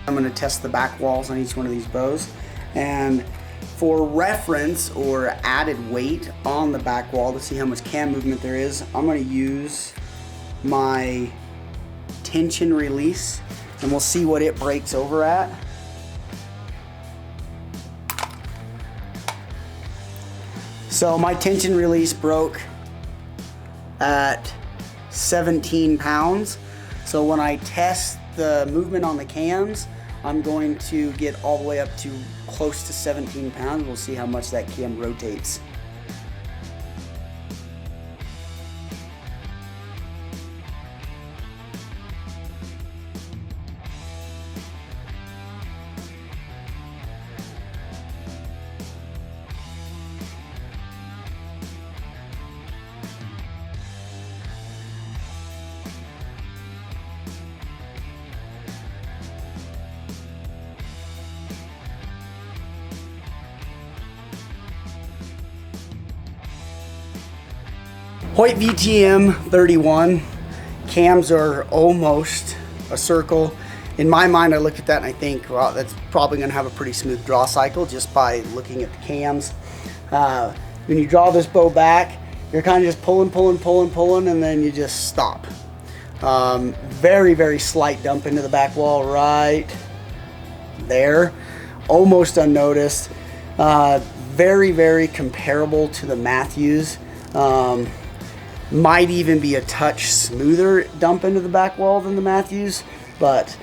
I'm going to test the back walls on each one of these bows, and for reference or added weight on the back wall to see how much cam movement there is, I'm going to use my tension release, and we'll see what it breaks over at. So my tension release broke at 17 pounds. So when I test the movement on the cams, I'm going to get all the way up to close to 17 pounds. We'll see how much that cam rotates. Hoyt VTM 31 cams are almost a circle. In my mind, I look at that and I think, well, that's probably going to have a pretty smooth draw cycle just by looking at the cams. When you draw this bow back, you're kind of just pulling, and then you just stop. Very, very slight dump into the back wall right there, almost unnoticed. Very, very comparable to the Mathews. Might even be a touch smoother dump into the back wall than the Mathews, but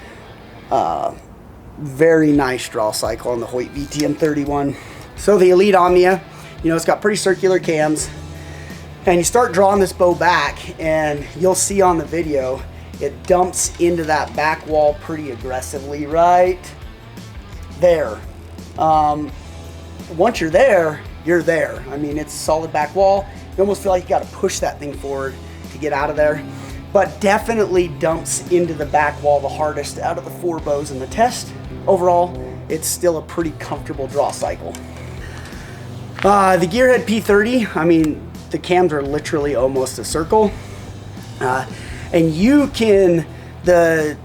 very nice draw cycle on the Hoyt VTM 31. So the Elite Omnia, you know, it's got pretty circular cams, and you start drawing this bow back and you'll see on the video it dumps into that back wall pretty aggressively right there. Once you're there, you're there. I mean, it's a solid back wall. You almost feel like you got to push that thing forward to get out of there, but definitely dumps into the back wall the hardest out of the 4 bows in the test. Overall, it's still a pretty comfortable draw cycle. The Gearhead P30, I mean, the cams are literally almost a circle, and you can, the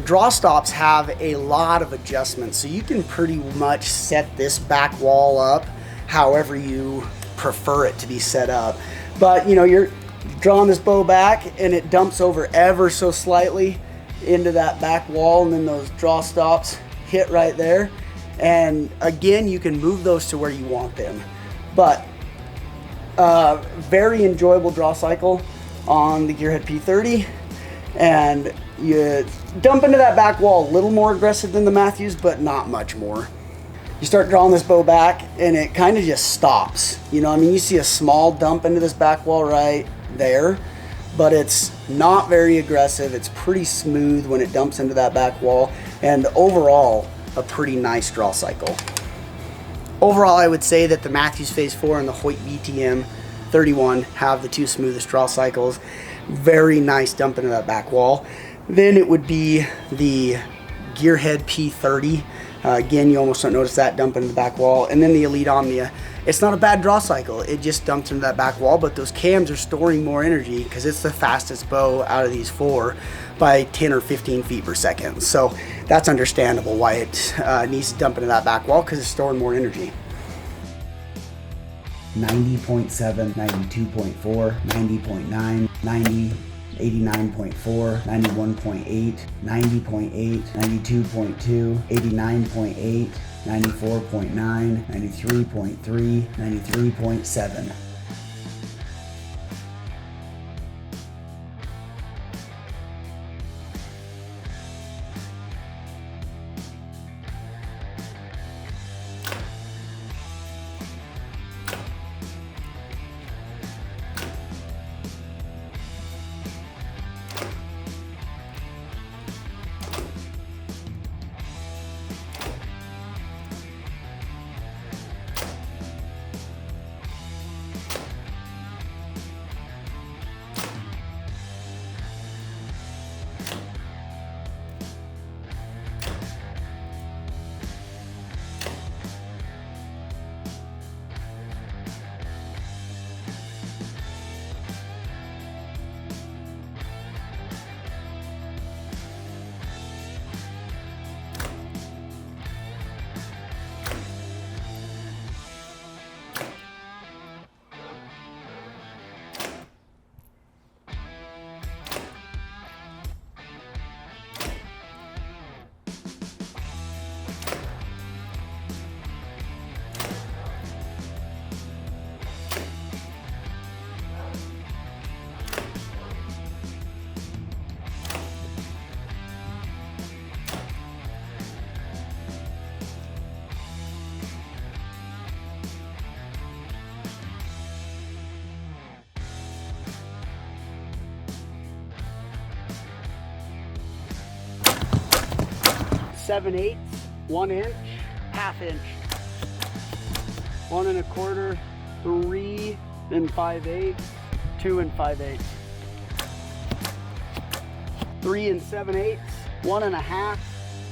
draw stops have a lot of adjustments, so you can pretty much set this back wall up however you prefer it to be set up. But you know, you're drawing this bow back and it dumps over ever so slightly into that back wall, and then those draw stops hit right there, and again you can move those to where you want them. But very enjoyable draw cycle on the Gearhead P30, and you dump into that back wall a little more aggressive than the Mathews, but not much more. You start drawing this bow back and it kind of just stops. You know, I mean, you see a small dump into this back wall right there, but it's not very aggressive. It's pretty smooth when it dumps into that back wall, and overall, a pretty nice draw cycle. Overall, I would say that the Mathews Phase 4 and the Hoyt VTM 31 have the 2 smoothest draw cycles. Very nice dump into that back wall. Then it would be the Gearhead P30. Again, you almost don't notice that dump into the back wall. And then the Elite Omnia. It's not a bad draw cycle. It just dumps into that back wall, but those cams are storing more energy because it's the fastest bow out of these 4 by 10 or 15 feet per second. So that's understandable why it needs to dump into that back wall, because it's storing more energy. 90.7, 92.4, 90.9, 90, 89.4, 91.8, 90.8, 92.2, 89.8, 94.9, 93.3, 93.7. 7/8, 1 inch, ½ inch, 1 1/4, 3 5/8, 2 5/8, 3 7/8, 1 1/2,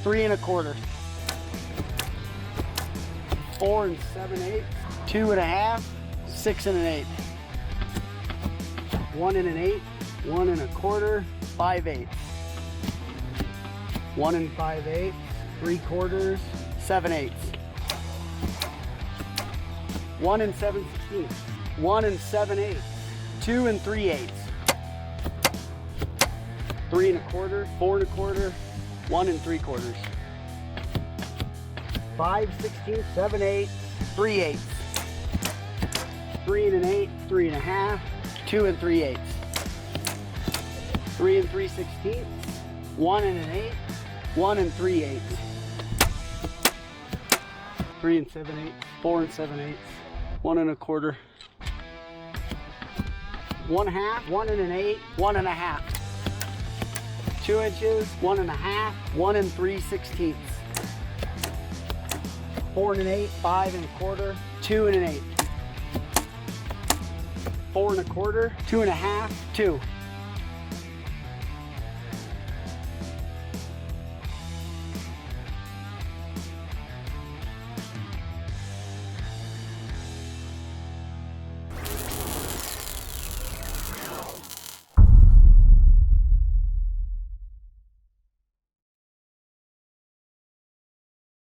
3 1/4, 4 7/8, 2 1/2, 6 1/8, 1 1/8, 1 1/4, 5/8, 1 5/8, 3/4, 7/8, 1 7/16, 1 7/8, 2 3/8, 3 1/4, 4 1/4, 1 3/4, 5/16, 7/8, 3/8, 3 1/8, 3 1/2, 2 3/8, 3 3/16, 1 1/8, 1 3/8, 3 7/8, 4 7/8, 1 1/4, 1/2, 1 1/8, 1 1/2, 2 inches, 1 1/2, 1 3/16, 4 1/8, 5 1/4, 2 1/8, 4 1/4, 2 1/2, 2.